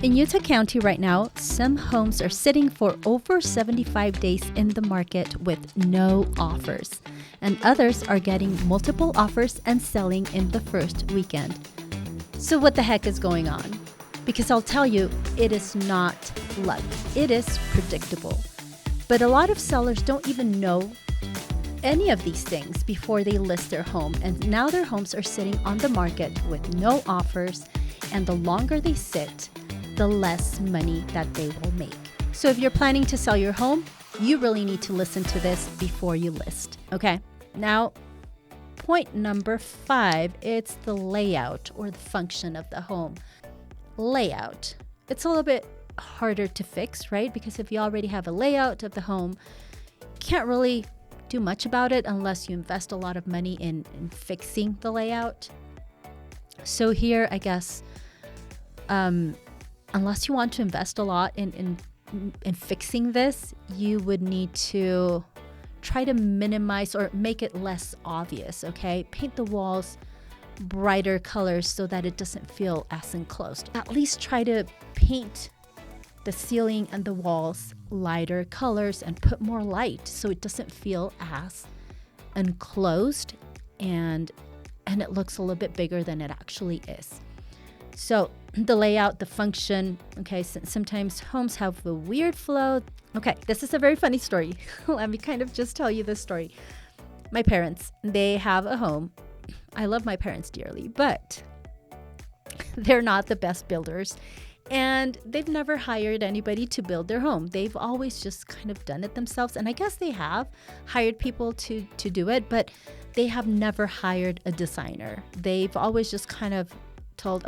In Utah County right now, some homes are sitting for over 75 days in the market with no offers, and others are getting multiple offers and selling in the first weekend. So what the heck is going on? Because I'll tell you, it is not luck. It is predictable. But a lot of sellers don't even know any of these things before they list their home, and now their homes are sitting on the market with no offers, and the longer they sit, the less money that they will make. So if you're planning to sell your home, you really need to listen to this before you list. Okay, now point number 5, it's the layout or the function of the home. Layout. It's a little bit harder to fix, right? Because if you already have a layout of the home, you can't really do much about it unless you invest a lot of money in fixing the layout. So here, I guess, unless you want to invest a lot in fixing this, you would need to try to minimize or make it less obvious, okay? Paint the walls brighter colors so that it doesn't feel as enclosed. At least try to paint the ceiling and the walls lighter colors and put more light so it doesn't feel as enclosed and it looks a little bit bigger than it actually is. So the layout, the function, okay, sometimes homes have a weird flow. Okay, this is a very funny story. Let me kind of just tell you this story. My parents, they have a home. I love my parents dearly, but they're not the best builders. And they've never hired anybody to build their home. They've always just kind of done it themselves. And I guess they have hired people to do it, but they have never hired a designer. They've always just kind of told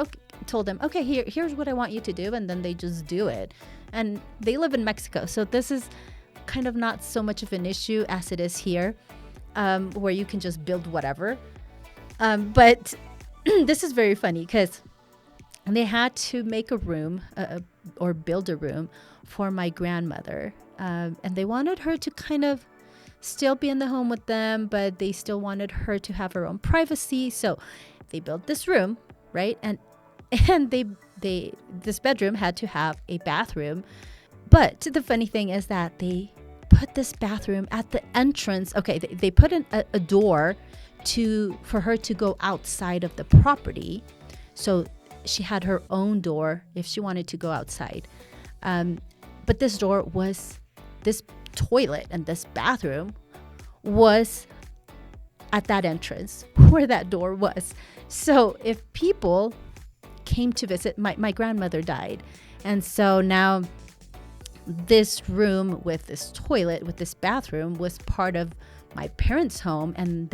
them, okay, here's what I want you to do, and then they just do it. And they live in Mexico, so this is kind of not so much of an issue as it is here, where you can just build whatever. But this is very funny because they had to make a room or build a room for my grandmother, and they wanted her to kind of still be in the home with them, but they still wanted her to have her own privacy. So they built this room, right? And this bedroom had to have a bathroom. But the funny thing is that they put this bathroom at the entrance. Okay, they put in a door for her to go outside of the property. So she had her own door if she wanted to go outside. But this toilet and this bathroom was at that entrance where that door was. So if people came to visit, my grandmother died. And so now this room with this toilet, with this bathroom, was part of my parents' home. And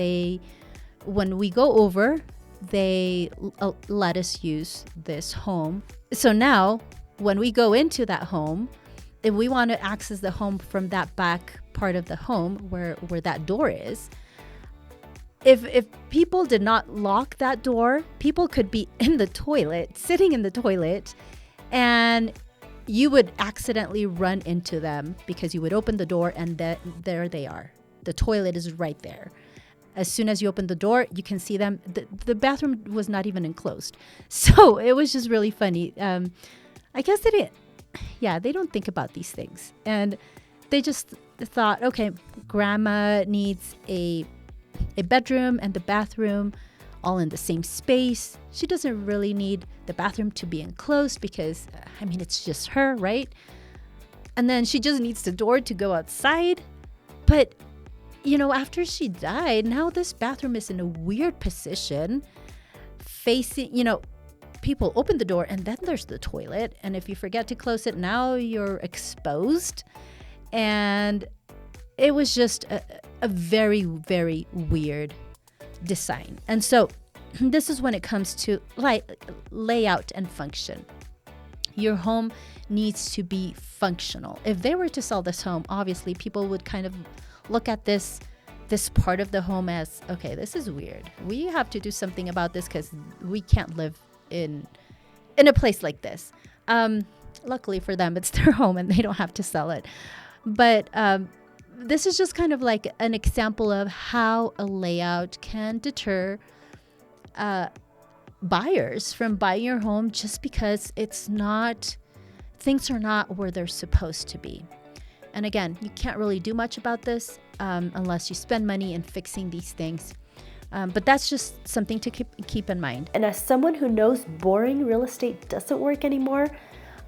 when we go over, they let us use this home. So now when we go into that home, if we want to access the home from that back part of the home where that door is, if people did not lock that door, people could be in the toilet, sitting in the toilet, and you would accidentally run into them because you would open the door and there they are. The toilet is right there. As soon as you open the door, you can see them. The bathroom was not even enclosed. So it was just really funny. I guess they don't think about these things. And they just thought, okay, grandma needs a bedroom and the bathroom all in the same space. She doesn't really need the bathroom to be enclosed because, it's just her, right? And then she just needs the door to go outside. But after she died, now this bathroom is in a weird position facing, people open the door and then there's the toilet. And if you forget to close it, now you're exposed. And it was just a very, very weird design. And so this is when it comes to layout and function. Your home needs to be functional. If they were to sell this home, obviously people would kind of look at this part of the home as, okay, this is weird. We have to do something about this because we can't live in a place like this. Luckily for them, it's their home and they don't have to sell it. But this is just kind of like an example of how a layout can deter buyers from buying your home just because it's not things are not where they're supposed to be. And again, you can't really do much about this unless you spend money in fixing these things. But that's just something to keep in mind. And as someone who knows boring real estate doesn't work anymore,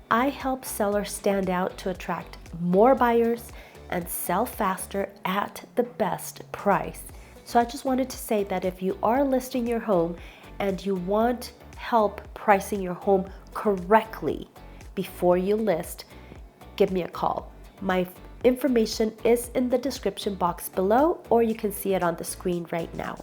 I help sellers stand out to attract more buyers and sell faster at the best price. So I just wanted to say that if you are listing your home and you want help pricing your home correctly before you list, give me a call. My information is in the description box below, or you can see it on the screen right now.